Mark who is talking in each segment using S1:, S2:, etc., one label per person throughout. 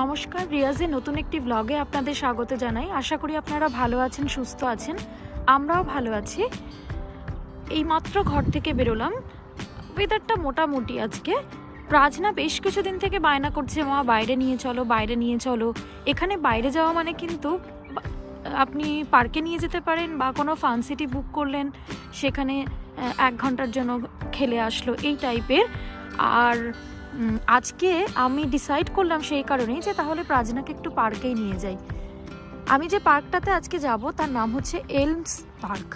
S1: নমস্কার, রিয়াজের নতুন একটি ব্লগে আপনাদের স্বাগত জানাই। আশা করি আপনারা ভালো আছেন, সুস্থ আছেন। আমরাও ভালো আছি। এইমাত্র ঘর থেকে বেরোলাম। ওয়েদারটা মোটামুটি আজকে। প্রাজনা বেশ কিছুদিন থেকে বায়না করছে, মা বাইরে নিয়ে চলো, বাইরে নিয়ে চলো। এখানে বাইরে যাওয়া মানে কিন্তু আপনি পার্কে নিয়ে যেতে পারেন বা কোনো ফান সিটি বুক করলেন, সেখানে 1 ঘন্টার জন্য খেলে আসলো, এই টাইপের। আর আজকে আমি ডিসাইড করলাম সেই কারণেই যে তাহলে প্রাজনাকে একটু পার্কেই নিয়ে যাই। আমি যে পার্কটাতে আজকে যাব তার নাম হচ্ছে এলমস পার্ক।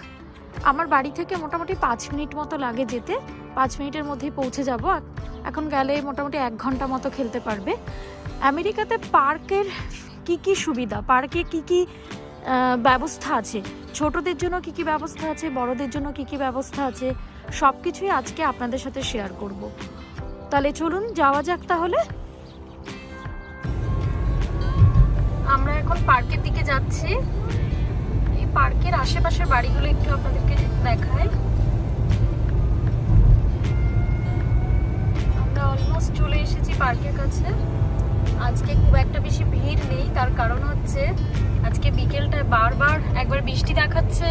S1: আমার বাড়ি থেকে মোটামুটি 5 মিনিট মতো লাগে যেতে। 5 মিনিটের মধ্যেই পৌঁছে যাব। এখন গেলে মোটামুটি 1 ঘন্টা মতো খেলতে পারবে। আমেরিকাতে পার্কের কি সুবিধা, পার্কে কি ব্যবস্থা আছে, ছোটদের জন্য কি ব্যবস্থা আছে, বড়দের জন্য কি ব্যবস্থা আছে, সব কিছুই আজকে আপনাদের সাথে শেয়ার করব। তাহলে চলুন যাওয়া যাক। তাহলে আমরা এখন পার্কের দিকে যাচ্ছি। এই পার্কের আশেপাশের বাড়িগুলো একটু আপনাদেরকে দেখাই। আমরা অলমোস্ট চলে এসেছি পার্কের কাছে। আজকে খুব একটা বেশি ভিড় নেই, তার কারণ হচ্ছে আজকে বিকেলটায় বারবার একবার বৃষ্টি দেখাচ্ছে,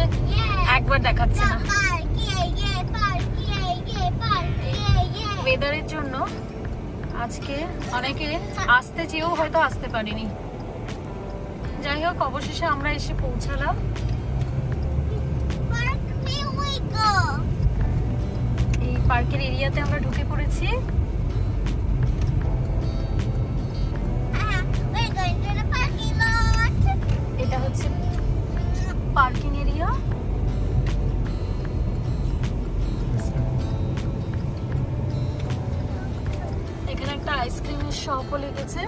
S1: একবার দেখাচ্ছে না। ওয়েদারের জন্য আজকে অনেকে আসতে চেয়েও হয়তো আসতে পারিনি। যাই হোক, অবশেষে আমরা এসে পৌঁছালাম। এই পার্কের এরিয়াতে আমরা ঢুকে পড়েছি। এটা হচ্ছে পার্কিং এরিয়া। এখানে একটা আইসক্রিমের শপও লেগেছে।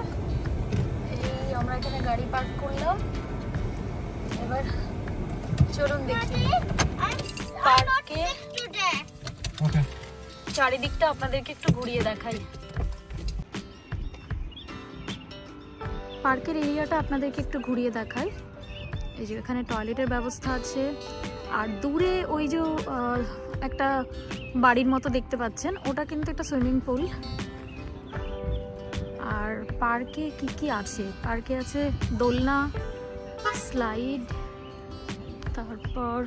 S1: এই আমরা এখানে গাড়ি পার্ক করলাম। এবার চলুন দেখি পার্কে চারিদিকটা আপনাদেরকে একটু ঘুরিয়ে দেখাই। পার্কের এরিয়াটা আপনাদেরকে একটু ঘুরিয়ে দেখাই। এই যে এখানে টয়লেটের ব্যবস্থা আছে, আর দূরে ওই যে একটা বাড়ির মতো দেখতে পাচ্ছেন, ওটা কিন্তু একটা সুইমিং পুল। আর পার্কে কি আছে, পার্কে আছে দোলনা, স্লাইড, তারপর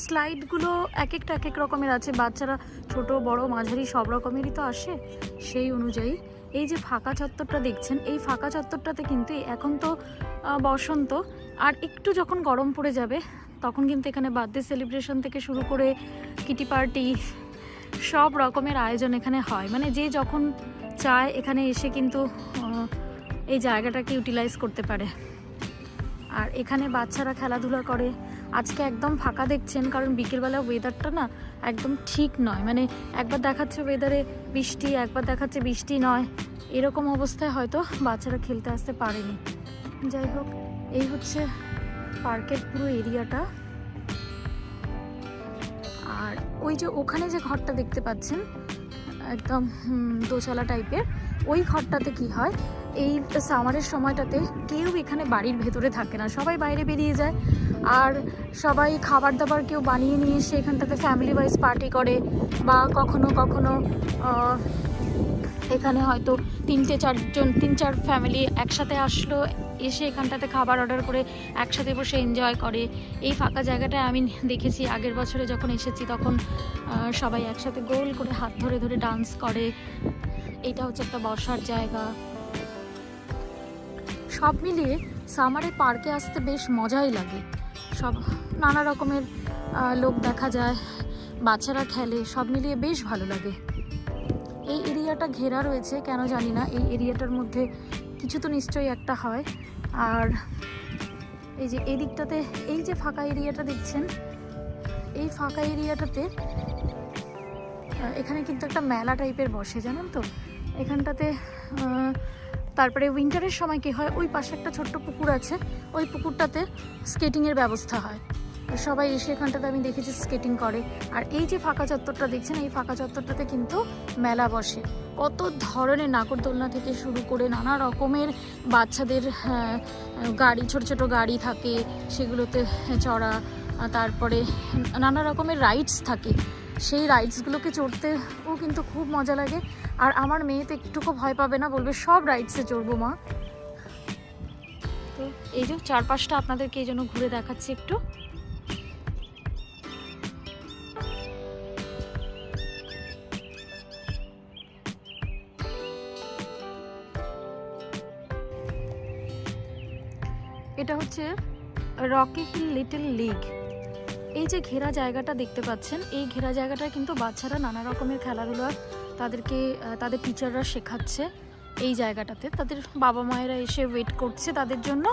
S1: স্লাইডগুলো এক এক রকমের আছে। বাচ্চারা ছোট বড় মাঝারি সব রকমেরই তো আসে, সেই অনুযায়ী। এই যে ফাঁকা চত্বরটা দেখছেন, এই ফাঁকা চত্বরটাতে কিন্তু এখন তো বসন্ত, আর একটু যখন গরম পড়ে যাবে তখন কিন্তু এখানে বার্থডে সেলিব্রেশন থেকে শুরু করে কিটি পার্টি সব রকমের আয়োজন এখানে হয়। মানে যে যখন চায় এখানে এসে কিন্তু এই জায়গাটাকে ইউটিলাইজ করতে পারে। আর এখানে বাচ্চারা খেলাধুলা করে। আজকে একদম ফাঁকা দেখছেন, কারণ বিকেলবেলা ওয়েদারটা না একদম ঠিক নয়। মানে একবার দেখাচ্ছে ওয়েদারে বৃষ্টি, একবার দেখাচ্ছে বৃষ্টি নয়, এরকম অবস্থায় হয়তো বাচ্চারা খেলতে আসতে পারেনি। যাই হোক, এই হচ্ছে পার্কের পুরো এরিয়াটা। আর ওই যে ওখানে যে ঘরটা দেখতে পাচ্ছেন একদম দোতলা টাইপের, ওই ঘরটাতে কি হয়, এই সামারের সময়টাতে কেউ এখানে বাড়ির ভেতরে থাকে না, সবাই বাইরে বেরিয়ে যায়। আর সবাই খাবার দাবার কেউ বানিয়ে নিয়ে এসে এখানটাতে ফ্যামিলি ওয়াইজ পার্টি করে, বা কখনো এখানে হয়তো 3-4 ফ্যামিলি একসাথে আসলো, এসে এখানটাতে খাবার অর্ডার করে একসাথে বসে এনজয় করে। এই ফাঁকা জায়গাটায় আমি দেখেছি আগের বছরে যখন এসেছি, তখন সবাই একসাথে গোল করে হাত ধরে ধরে ডান্স করে। এটা হচ্ছে একটা বসার জায়গা। সব মিলিয়ে সামারে পার্কে আসতে বেশ মজাই লাগে। সব নানা রকমের লোক দেখা যায়, বাচ্চারা খেলে, সব মিলিয়ে বেশ ভালো লাগে। এই এরিয়াটা ঘেরা রয়েছে, কেন জানি না, এই এরিয়াটার মধ্যে কিছু তো নিশ্চয়ই একটা হয়। আর এই যে এদিকটাতে এই যে ফাঁকা এরিয়াটা দেখছেন, এই ফাঁকা এরিয়াটাতে এখানে কিন্তু একটা মেলা টাইপের বসে, জানেন তো এখানটাতে। তারপরে উইন্টারের সময় কি হয়, ওই পাশে একটা ছোট্ট পুকুর আছে, ওই পুকুরটাতে স্কেটিংয়ের ব্যবস্থা হয়। সবাই এসে এখানটাতে আমি দেখেছি স্কেটিং করে। আর এই যে ফাঁকা চত্বরটা দেখছেন, এই ফাঁকা চত্বরটাতে কিন্তু মেলা বসে। কত ধরনের নাগরদোলনা থেকে শুরু করে নানা রকমের বাচ্চাদের গাড়ি, ছোট ছোট গাড়ি থাকে, সেগুলোতে চড়া, তারপরে নানা রকমের রাইডস থাকে। সেই রাইডসগুলোকে চড়তেও কিন্তু খুব মজা লাগে। আর আমার মেয়ে তো একটুকু ভয় পাবে না, বলবে সব রাইডসে চড়বো মা। তো এই যে চারপাশটা আপনাদেরকে এই জন্য ঘুরে দেখাচ্ছি একটু। এটা হচ্ছে রকি হিল লিটল লিগ। এই যে ঘেরা জায়গাটা দেখতে পাচ্ছেন, এই ঘেরা জায়গাটা কিন্তু বাচ্চারা নানা রকমের খেলাধুলা তাদেরকে তাদের টিচাররা শেখাচ্ছে। এই জায়গাটাতে তাদের বাবা মায়েরা এসে ওয়েট করছে তাদের জন্য।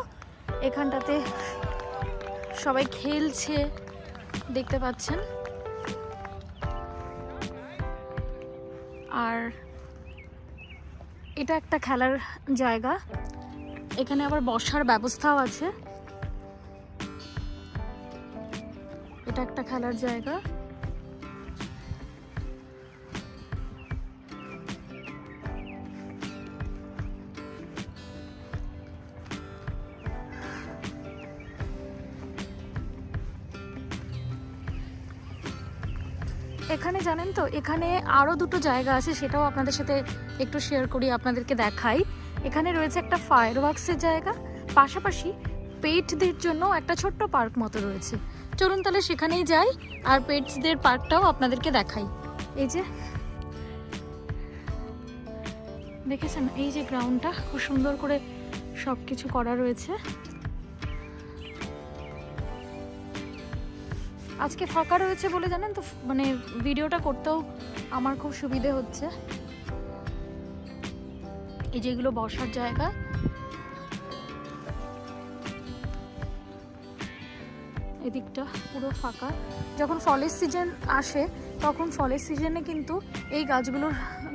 S1: এখানটাতে সবাই খেলছে দেখতে পাচ্ছেন। আর এটা একটা খেলার জায়গা, এখানে আবার বসার ব্যবস্থাও আছে। এটা একটা খেলার জায়গা। এখানে জানেন তো, এখানে আরও দুটো জায়গা আছে, সেটাও আপনাদের সাথে একটু শেয়ার করি, আপনাদেরকে দেখাই। এখানে রয়েছে একটা ফায়ার ওয়ার্কসের জায়গা, পাশাপাশি পেটদের জন্য একটা ছোট্ট পার্ক মতো রয়েছে। চলুন তাহলে সেখানেই যাই আর পেটসদের পার্কটাও আপনাদেরকে দেখাই। এই যে দেখেছেন, এই যে গ্রাউন্ডটা খুব সুন্দর করে সব কিছু করা রয়েছে। আজকে ফাঁকা রয়েছে বলে জানেন তো, মানে ভিডিওটা করতেও আমার খুব সুবিধে হচ্ছে। এই যেগুলো বসার জায়গা, এদিকটা পুরো ফাঁকা। যখন ফলের সিজন আসে তখন ফলের সিজনে কিন্তু এই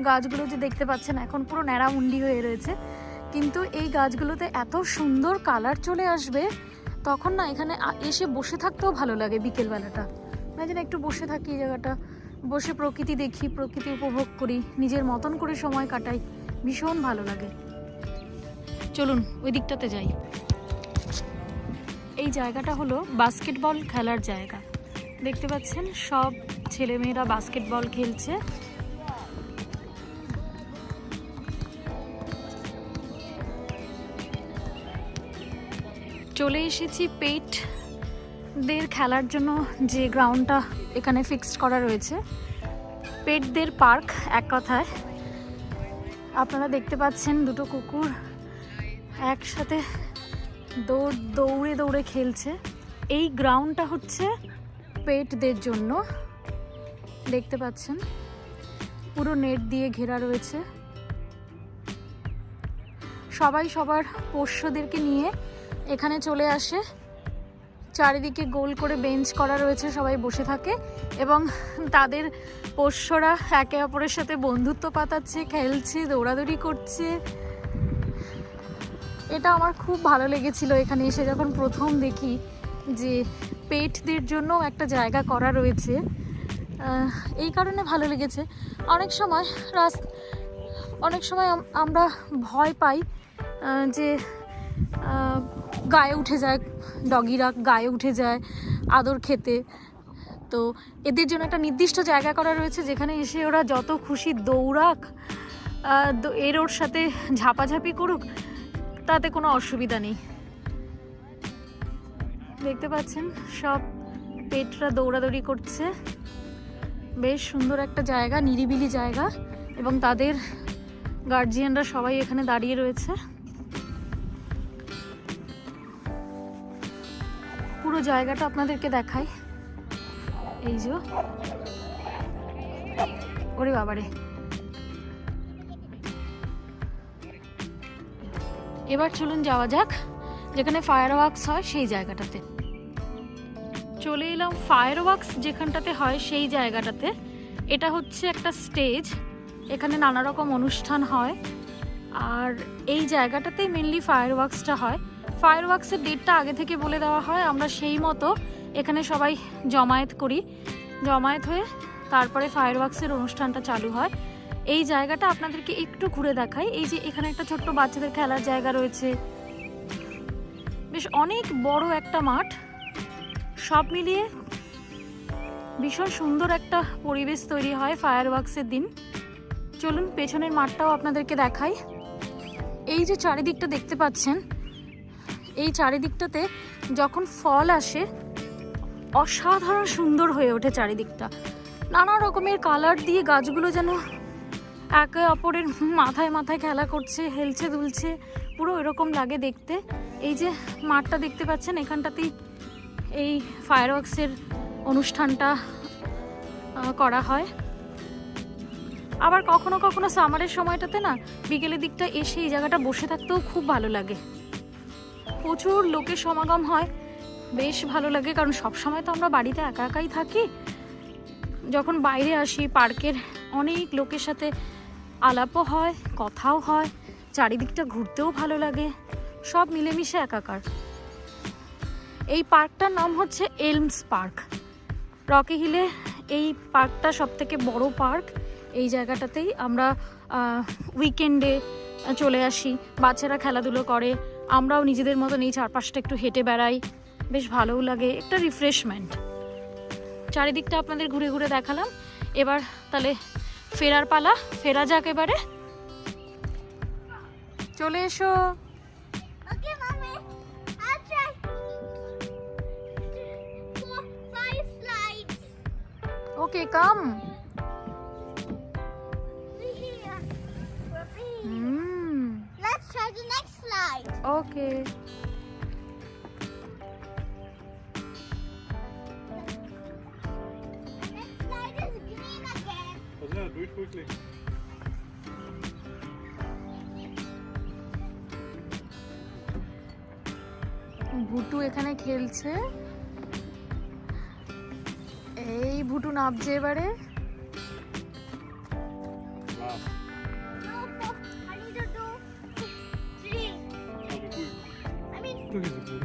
S1: গাছগুলো যে দেখতে পাচ্ছেন এখন পুরো ন্যাড়ামুন্ডি হয়ে রয়েছে, কিন্তু এই গাছগুলোতে এত সুন্দর কালার চলে আসবে তখন না এখানে এসে বসে থাকতেও ভালো লাগে। বিকেলবেলাটা মানে যেন একটু বসে থাকি, এই জায়গাটা বসে প্রকৃতি দেখি, প্রকৃতি উপভোগ করি, নিজের মতন করে সময় কাটাই, ভীষণ ভালো লাগে। চলুন ওই দিকটাতে যাই। এই জায়গাটা হলো বাস্কেটবল খেলার জায়গা। দেখতে পাচ্ছেন সব ছেলেমেয়েরা বাস্কেটবল খেলছে। চলে এসেছি পেটদের খেলার জন্য যে গ্রাউন্ডটা এখানে ফিক্সড করা রয়েছে, পেটদের পার্ক এক কথায়। আপনারা দেখতে পাচ্ছেন দুটো কুকুর একসাথে দৌড়ে দৌড়ে খেলছে। এই গ্রাউন্ডটা হচ্ছে পেটদের জন্য, দেখতে পাচ্ছেন পুরো নেট দিয়ে ঘেরা রয়েছে। সবাই সবার পোষ্যদেরকে নিয়ে এখানে চলে আসে, চারিদিকে গোল করে বেঞ্চ করা রয়েছে, সবাই বসে থাকে এবং তাদের পোষ্যরা একে অপরের সাথে বন্ধুত্ব পাতাচ্ছে, খেলছে, দৌড়াদৌড়ি করছে। এটা আমার খুব ভালো লেগেছিল এখানে এসে, যখন প্রথম দেখি যে পেটদের জন্য একটা জায়গা করা রয়েছে। এই কারণে ভালো লেগেছে। অনেক সময় আমরা ভয় পাই যে গায়ে উঠে যায়, ডগিরা গায়ে উঠে যায় আদর খেতে। তো এদের জন্য একটা নির্দিষ্ট জায়গা করা রয়েছে যেখানে এসে ওরা যত খুশি দৌড়াক, ওর সাথে ঝাপাঝাপি করুক, তাতে কোনো অসুবিধা নেই। দেখতে পাচ্ছেন সব পেটরা দৌড়াদৌড়ি করছে। বেশ সুন্দর একটা জায়গা, নিরিবিলি জায়গা, এবং তাদের গার্জিয়ানরা সবাই এখানে দাঁড়িয়ে রয়েছে। পুরো জায়গাটা আপনাদেরকে দেখাই। এই যে ওরে বাবারে, এবার চলুন যাওয়া যাক যেখানে ফায়ার ওয়ার্কস হয় সেই জায়গাটাতে। চলে এলাম ফায়ার ওয়ার্কস যেখানটাতে হয় সেই জায়গাটাতে। এটা হচ্ছে একটা স্টেজ, এখানে নানা রকম অনুষ্ঠান হয়, আর এই জায়গাটাতেই মেনলি ফায়ার ওয়ার্কসটা হয়। ফায়ার ওয়ার্কসের ডেটটা আগে থেকে বলে দেওয়া হয়, আমরা সেই মতো এখানে সবাই জমায়েত করি, জমায়েত হয়ে তারপরে ফায়ার ওয়ার্কসের অনুষ্ঠানটা চালু হয়। এই জায়গাটা আপনাদেরকে একটু ঘুরে দেখাই। এই যে এখানে একটা ছোট্ট বাচ্চাদের খেলার জায়গা রয়েছে, বেশ অনেক বড় একটা মাঠ। সব মিলিয়ে ভীষণ সুন্দর একটা পরিবেশ তৈরি হয় ফায়ার ওয়ার্কসের দিন। চলুন পেছনের মাঠটাও আপনাদেরকে দেখাই। এই যে চারিদিকটা দেখতে পাচ্ছেন, এই চারিদিকটাতে যখন ফল আসে অসাধারণ সুন্দর হয়ে ওঠে চারিদিকটা। নানা রকমের কালার দিয়ে গাছগুলো যেন একে অপরের মাথায় মাথায় খেলা করছে, হেলছে দুলছে, পুরো এরকম লাগে দেখতে। এই যে মাঠটা দেখতে পাচ্ছেন, এখানটাতেই এই ফায়ার ওয়ার্কসের অনুষ্ঠানটা করা হয়। আবার কখনো কখনো সামারের সময়টাতে না বিকেলের দিকটা এসে এই জায়গাটা বসে থাকতেও খুব ভালো লাগে। প্রচুর লোকের সমাগম হয়, বেশ ভালো লাগে, কারণ সবসময় তো আমরা বাড়িতে একা একাই থাকি। যখন বাইরে আসি পার্কের অনেক লোকের সাথে আলাপও হয়, কথাও হয়, চারিদিকটা ঘুরতেও ভালো লাগে, সব মিলেমিশে একাকার। এই পার্কটার নাম হচ্ছে এলমস পার্ক। রকি হিলে এই পার্কটা সবথেকে বড় পার্ক। এই জায়গাটাতেই আমরা উইকেন্ডে চলে আসি, বাচ্চারা খেলাধুলো করে, আমরাও নিজেদের মতন এই চারপাশটা একটু হেঁটে বেড়াই, বেশ ভালোও লাগে, একটা রিফ্রেশমেন্ট। চারিদিকটা আপনাদের ঘুরে ঘুরে দেখালাম। এবার তাহলে ফেরার পালা, ফেরা যাক এবারে। চলে এসো। ওকে কাম।
S2: Let's try the next slide.
S1: Okay.
S2: Next slide is green again.
S3: Yeah, do it quickly.
S1: ভুটু এখানে খেলছে। এই ভুটু নামছে এবারে।
S3: Last.
S2: No, four. I need to do three.
S3: Okay, quick.
S2: I mean,
S3: Quick is good.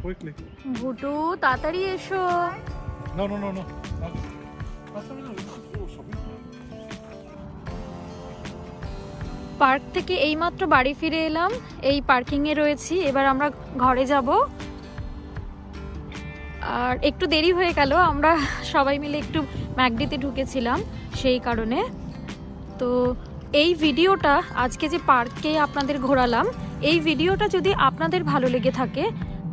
S3: Quickly.
S1: ভুটু তাড়াতাড়ি এসো।
S3: No, no, no, no.
S1: Park থেকে এইমাত্র বাড়ি ফিরে এলাম, এই পার্কিংয়ে রয়েছি। এবার আমরা ঘরে যাব। আর একটু দেরি হয়ে গেল, আমরা সবাই মিলে একটু ম্যাকডিতে ঢুকেছিলাম সেই কারণে। তো এই ভিডিওটা আজকে যে পার্কে আপনাদের ঘোরালাম, এই ভিডিওটা যদি আপনাদের ভালো লেগে থাকে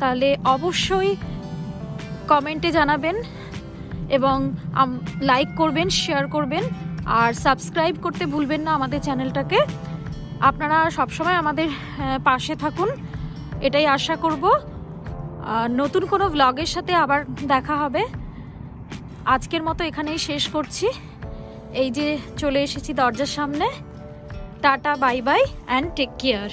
S1: তাহলে অবশ্যই কমেন্টে জানাবেন এবং লাইক করবেন, শেয়ার করবেন, আর সাবস্ক্রাইব করতে ভুলবেন না আমাদের চ্যানেলটাকে। আপনারা সবসময় আমাদের পাশে থাকুন, এটাই আশা করব। নতুন কোনো ভ্লগের সাথে আবার দেখা হবে। আজকের মতো এখানেই শেষ করছি। এই যে চলে এসেছি দরজার সামনে। Tata, bye bye and take care.